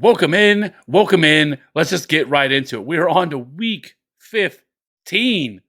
Welcome in. Welcome in. Let's just get right into it. We are on to week 15.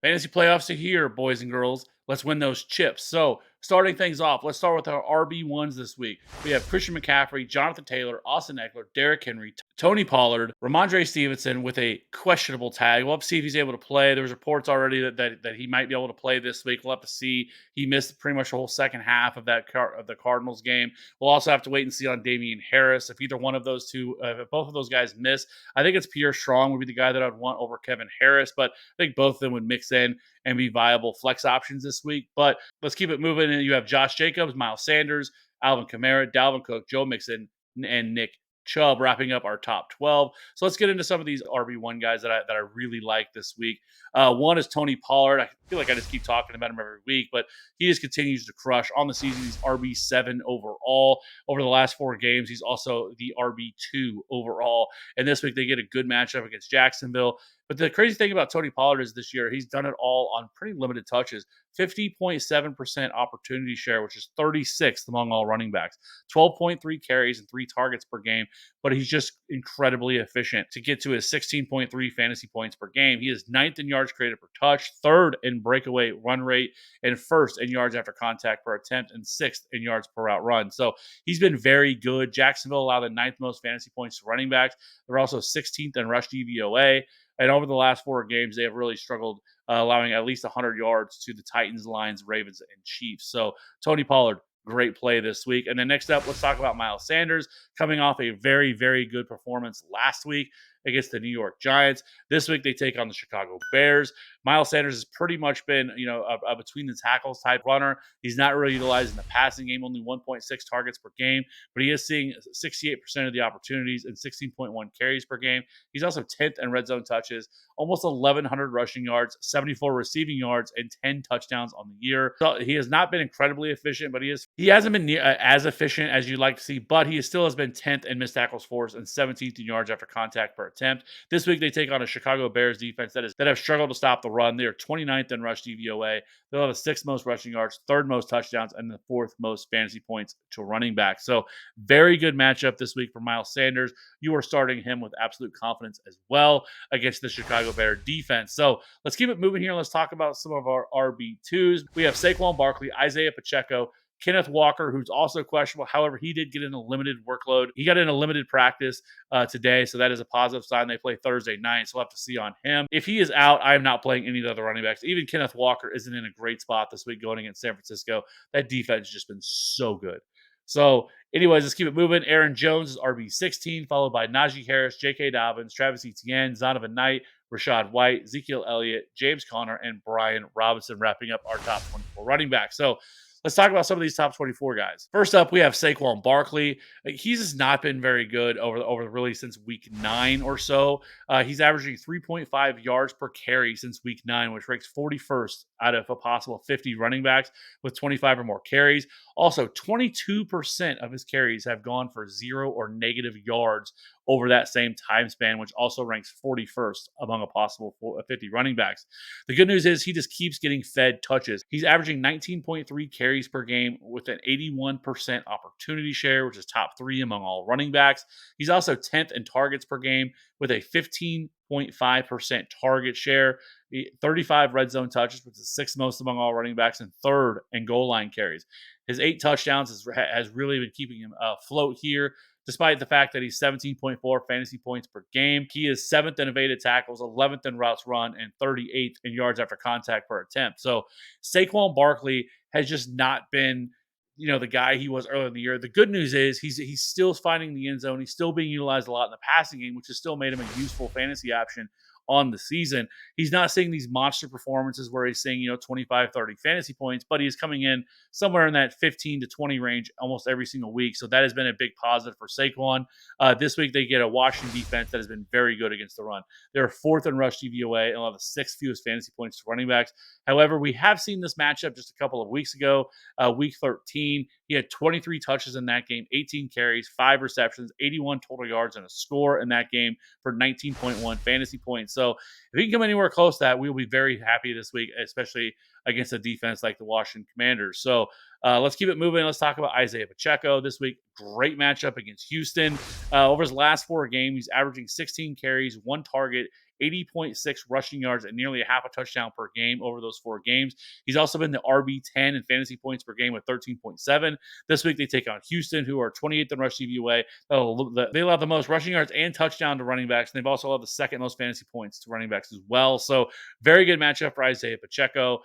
Fantasy playoffs are here, boys and girls. Let's win those chips. So, starting things off, let's start with our RB1s this week. We have Christian McCaffrey, Jonathan Taylor, Austin Eckler, Derrick Henry, Tony Pollard, Ramondre Stevenson with a questionable tag. We'll have to see if he's able to play. There's reports already that he might be able to play this week. We'll have to see. He missed pretty much the whole second half of of the Cardinals game. We'll also have to wait and see on Damian Harris. If either one of those two, if both of those guys miss, I think it's Pierre Strong would be the guy that I'd want over Kevin Harris, but I think both of them would mix in and be viable flex options this week. But let's keep it moving. And you have Josh Jacobs, Miles Sanders, Alvin Kamara, Dalvin Cook, Joe Mixon, and Nick Chubb wrapping up our top 12. So let's get into some of these RB1 guys that I really like this week. One is Tony Pollard. I feel like I just keep talking about him every week, but he just continues to crush on the season. He's RB7 overall. Over the last 4 games, he's also the RB2 overall. And this week they get a good matchup against Jacksonville. But the crazy thing about Tony Pollard is this year he's done it all on pretty limited touches. 50.7% opportunity share, which is 36th among all running backs. 12.3 carries and 3 targets per game, but he's just incredibly efficient to get to his 16.3 fantasy points per game. He is ninth in yards created per touch, third in breakaway run rate, and first in yards after contact per attempt, and sixth in yards per route run. So he's been very good. Jacksonville allowed the ninth most fantasy points to running backs. They're also 16th in rush DVOA. And over the last 4 games, they have really struggled allowing at least 100 yards to the Titans, Lions, Ravens, and Chiefs. So Tony Pollard, great play this week. And then next up, let's talk about Miles Sanders coming off a very, very good performance last week against the New York Giants. This week, they take on the Chicago Bears. Miles Sanders has pretty much been, a between the tackles type runner. He's not really utilizing the passing game, only 1.6 targets per game, but he is seeing 68% of the opportunities and 16.1 carries per game. He's also 10th in red zone touches, almost 1,100 rushing yards, 74 receiving yards, and 10 touchdowns on the year. So he has not been incredibly efficient, but he hasn't been as efficient as you'd like to see, but he still has been 10th in missed tackles forced and 17th in yards after contact per attempt. This week they take on a Chicago Bears defense that have struggled to stop the run. They are 29th in rush DVOA. They'll have the 6th most rushing yards, 3rd most touchdowns, and the 4th most fantasy points to running back. So very good matchup this week for Miles Sanders. You are starting him with absolute confidence as well against the Chicago Bear defense. So let's keep it moving here. Let's talk about some of our RB2s. We have Saquon Barkley, Isaiah Pacheco, Kenneth Walker, who's also questionable. However, he did get in a limited workload. He got in a limited practice today, so that is a positive sign. They play Thursday night, so we'll have to see on him. If he is out, I am not playing any of the other running backs. Even Kenneth Walker isn't in a great spot this week going against San Francisco. That defense has just been so good. So, anyways, let's keep it moving. Aaron Jones is RB16, followed by Najee Harris, J.K. Dobbins, Travis Etienne, Zonovan Knight, Rashad White, Ezekiel Elliott, James Conner, and Brian Robinson wrapping up our top 24 running backs. So, let's talk about some of these top 24 guys. First up, we have Saquon Barkley. He's just not been very good over really since week 9 or so. He's averaging 3.5 yards per carry since week 9, which ranks 41st out of a possible 50 running backs with 25 or more carries. Also, 22% of his carries have gone for 0 or negative yards over that same time span, which also ranks 41st among a possible 50 running backs. The good news is he just keeps getting fed touches. He's averaging 19.3 carries per game with an 81% opportunity share, which is top 3 among all running backs. He's also 10th in targets per game with a 15.5% target share, 35 red zone touches, which is 6th most among all running backs, and 3rd in goal line carries. His 8 touchdowns has really been keeping him afloat here, despite the fact that he's 17.4 fantasy points per game. He is 7th in evaded tackles, 11th in routes run, and 38th in yards after contact per attempt. So Saquon Barkley has just not been, the guy he was earlier in the year. The good news is he's still finding the end zone. He's still being utilized a lot in the passing game, which has still made him a useful fantasy option on the season. He's not seeing these monster performances where he's seeing, 25, 30 fantasy points, but he's coming in somewhere in that 15 to 20 range almost every single week. So that has been a big positive for Saquon. This week, they get a Washington defense that has been very good against the run. They're 4th in rush DVOA and will have the 6th fewest fantasy points to running backs. However, we have seen this matchup just a couple of weeks ago, week 13. He had 23 touches in that game, 18 carries, 5 receptions, 81 total yards, and a score in that game for 19.1 fantasy points. So if he can come anywhere close to that, we will be very happy this week, especially against a defense like the Washington Commanders. So let's keep it moving. Let's talk about Isaiah Pacheco this week. Great matchup against Houston. Over his last 4 games, he's averaging 16 carries, 1 target, 80.6 rushing yards, and nearly a half a touchdown per game over those 4 games. He's also been the RB10 in fantasy points per game with 13.7. This week they take on Houston, who are 28th in rush DVOA. They allow the most rushing yards and touchdown to running backs, and they've also allowed the second most fantasy points to running backs as well. So very good matchup for Isaiah Pacheco.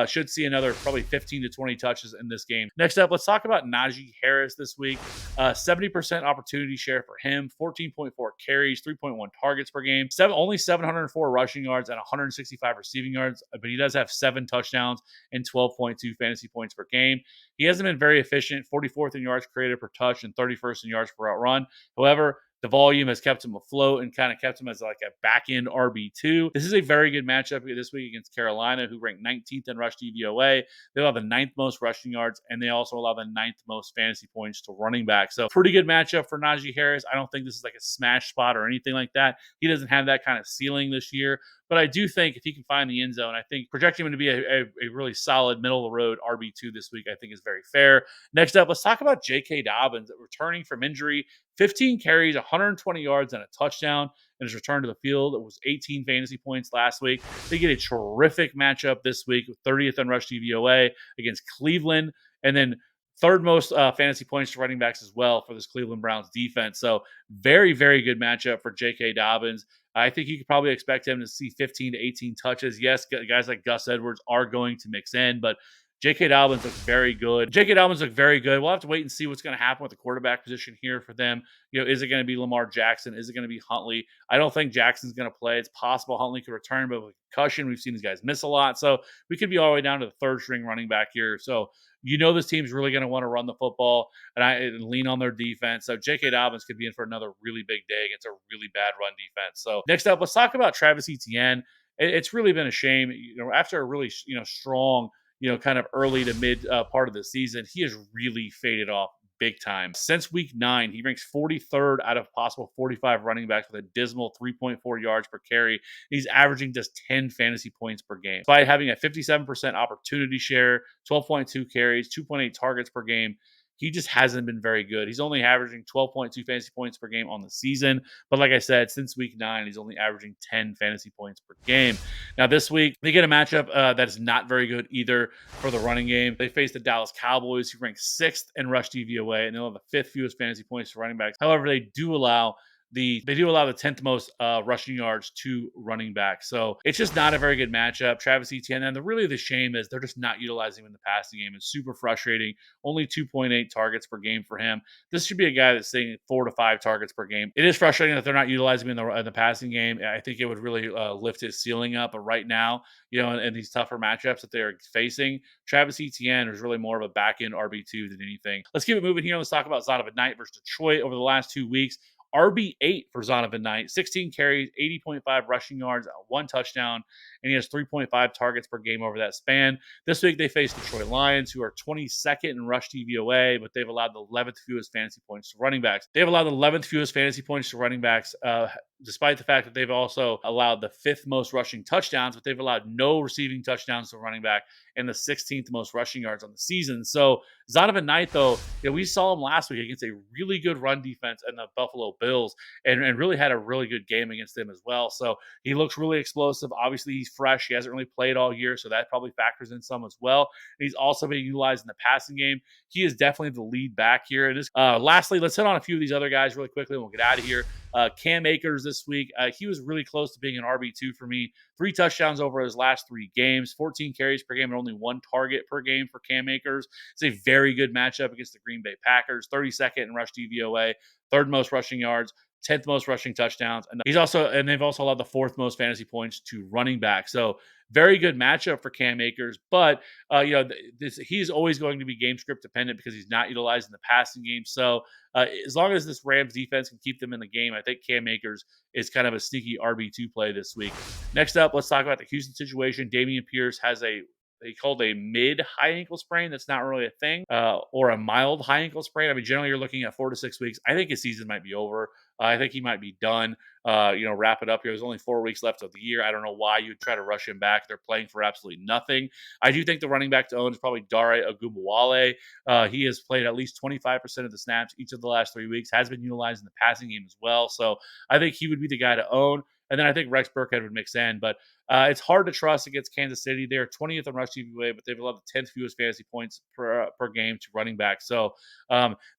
Should see another probably 15 to 20 touches in this game. Next up, let's talk about Najee Harris this week. 70% opportunity share for him, 14.4 carries, 3.1 targets per game, only 704 rushing yards and 165 receiving yards, but he does have 7 touchdowns and 12.2 fantasy points per game. He hasn't been very efficient, 44th in yards created per touch and 31st in yards per out run. However, the volume has kept him afloat and kind of kept him as like a back end RB2. This is a very good matchup this week against Carolina, who ranked 19th in rush DVOA. They allow the 9th most rushing yards, and they also allow the 9th most fantasy points to running back. So pretty good matchup for Najee Harris. I don't think this is like a smash spot or anything like that. He doesn't have that kind of ceiling this year. But I do think if he can find the end zone, I think projecting him to be a really solid middle of the road RB2 this week, I think is very fair. Next up, let's talk about J.K. Dobbins returning from injury. 15 carries, 120 yards, and a touchdown in his return to the field. It was 18 fantasy points last week. They get a terrific matchup this week with 30th in rush DVOA against Cleveland, and then third most fantasy points to running backs as well for this Cleveland Browns defense. So very, very good matchup for J.K. Dobbins. I think you could probably expect him to see 15 to 18 touches. Yes, guys like Gus Edwards are going to mix in, but J.K. Dobbins looks very good. J.K. Dobbins look very good. We'll have to wait and see what's going to happen with the quarterback position here for them. Is it going to be Lamar Jackson? Is it going to be Huntley? I don't think Jackson's going to play. It's possible Huntley could return, but with concussion, we've seen these guys miss a lot. So we could be all the way down to the third string running back here. So this team's really going to want to run the football and lean on their defense. So J.K. Dobbins could be in for another really big day against a really bad run defense. So next up, let's talk about Travis Etienne. It's really been a shame. After a really strong kind of early to mid part of the season, he has really faded off big time. Since week 9, he ranks 43rd out of possible 45 running backs with a dismal 3.4 yards per carry. He's averaging just 10 fantasy points per game. Despite having a 57% opportunity share, 12.2 carries, 2.8 targets per game, he just hasn't been very good. He's only averaging 12.2 fantasy points per game on the season. But like I said, since week 9, he's only averaging 10 fantasy points per game. Now, this week, they get a matchup that is not very good either for the running game. They face the Dallas Cowboys, who rank 6th in rush DVOA, and they'll have the 5th fewest fantasy points to running backs. However, they do allow the 10th most rushing yards to running back. So it's just not a very good matchup. Travis Etienne, and the shame is they're just not utilizing him in the passing game. It's super frustrating. Only 2.8 targets per game for him. This should be a guy that's seeing 4 to 5 targets per game. It is frustrating that they're not utilizing him in the passing game. I think it would really lift his ceiling up. But right now, in these tougher matchups that they're facing, Travis Etienne is really more of a back-end RB2 than anything. Let's keep it moving here. Let's talk about Zonovan Knight versus Detroit over the last 2 weeks. RB8 for Zonovan Knight, 16 carries, 80.5 rushing yards, 1 touchdown, and he has 3.5 targets per game over that span. This week they face Detroit Lions, who are 22nd in rush DVOA, but they've allowed the 11th fewest fantasy points to running backs. They've allowed the 11th fewest fantasy points to running backs, despite the fact that they've also allowed the 5th most rushing touchdowns, but they've allowed no receiving touchdowns to running back and the 16th most rushing yards on the season. So Zonovan Knight, though, we saw him last week against a really good run defense and the Buffalo Bills and really had a really good game against them as well. So he looks really explosive. Obviously, he's fresh. He hasn't really played all year, so that probably factors in some as well. And he's also being utilized in the passing game. He is definitely the lead back here. Lastly, let's hit on a few of these other guys really quickly and we'll get out of here. Cam Akers this week, he was really close to being an RB2 for me. 3 touchdowns over his last 3 games, 14 carries per game, and only 1 target per game for Cam Akers. It's a very good matchup against the Green Bay Packers. 32nd in rush DVOA, 3rd most rushing yards, 10th most rushing touchdowns, and they've also allowed the 4th most fantasy points to running back. So very good matchup for Cam Akers, but he's always going to be game script dependent because he's not utilizing the passing game. So as long as this Rams defense can keep them in the game, I think Cam Akers is kind of a sneaky RB2 play this week. Next up, let's talk about the Houston situation. Dameon Pierce has a they called a mid high ankle sprain. That's not really a thing, or a mild high ankle sprain. I mean, generally you're looking at 4 to 6 weeks. I think his season might be over. I think he might be done. Wrap it up here. There's only 4 weeks left of the year. I don't know why you'd try to rush him back. They're playing for absolutely nothing. I do think the running back to own is probably Dare Ogunbowale. He has played at least 25% of the snaps each of the last 3 weeks, has been utilized in the passing game as well. So I think he would be the guy to own. And then I think Rex Burkhead would mix in. But it's hard to trust against Kansas City. They're 20th on rush DVOA, but they've allowed the 10th fewest fantasy points per game to running back. So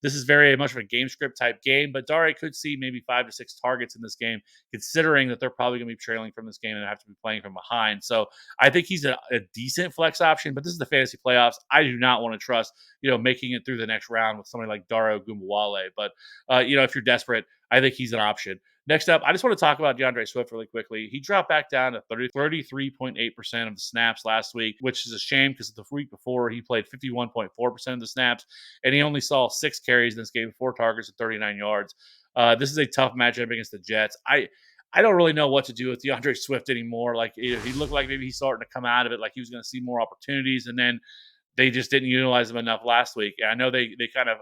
this is very much of a game script type game. But Dare could see maybe 5 to 6 targets in this game, considering that they're probably going to be trailing from this game and have to be playing from behind. So I think he's a decent flex option. But this is the fantasy playoffs. I do not want to trust making it through the next round with somebody like Dare Ogunbowale. But if you're desperate, I think he's an option. Next up, I just want to talk about DeAndre Swift really quickly. He dropped back down to 33.8% of the snaps last week, which is a shame because the week before he played 51.4% of the snaps, and he only saw 6 carries in this game, 4 targets, and 39 yards. This is a tough matchup against the Jets. I don't really know what to do with DeAndre Swift anymore. Like he looked like maybe he's starting to come out of it, like he was going to see more opportunities, and then they just didn't utilize him enough last week. And I know they kind of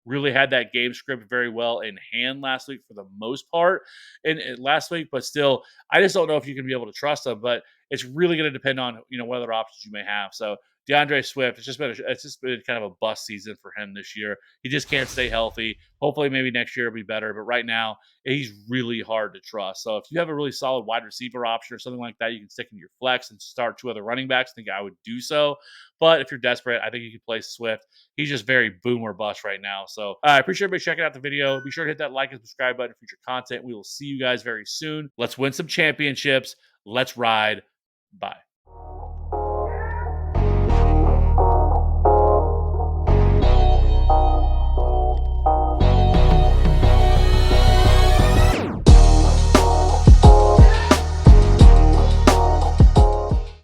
really had that game script very well in hand last week for the most part and last week, but still, I just don't know if you can be able to trust them. But it's really going to depend on what other options you may have. So DeAndre Swift, it's just been kind of a bust season for him this year. He just can't stay healthy. Hopefully, maybe next year will be better. But right now, he's really hard to trust. So if you have a really solid wide receiver option or something like that, you can stick in your flex and start 2 other running backs. I think I would do so. But if you're desperate, I think you can play Swift. He's just very boom or bust right now. So I appreciate everybody checking out the video. Be sure to hit that like and subscribe button for future content. We will see you guys very soon. Let's win some championships. Let's ride. Bye.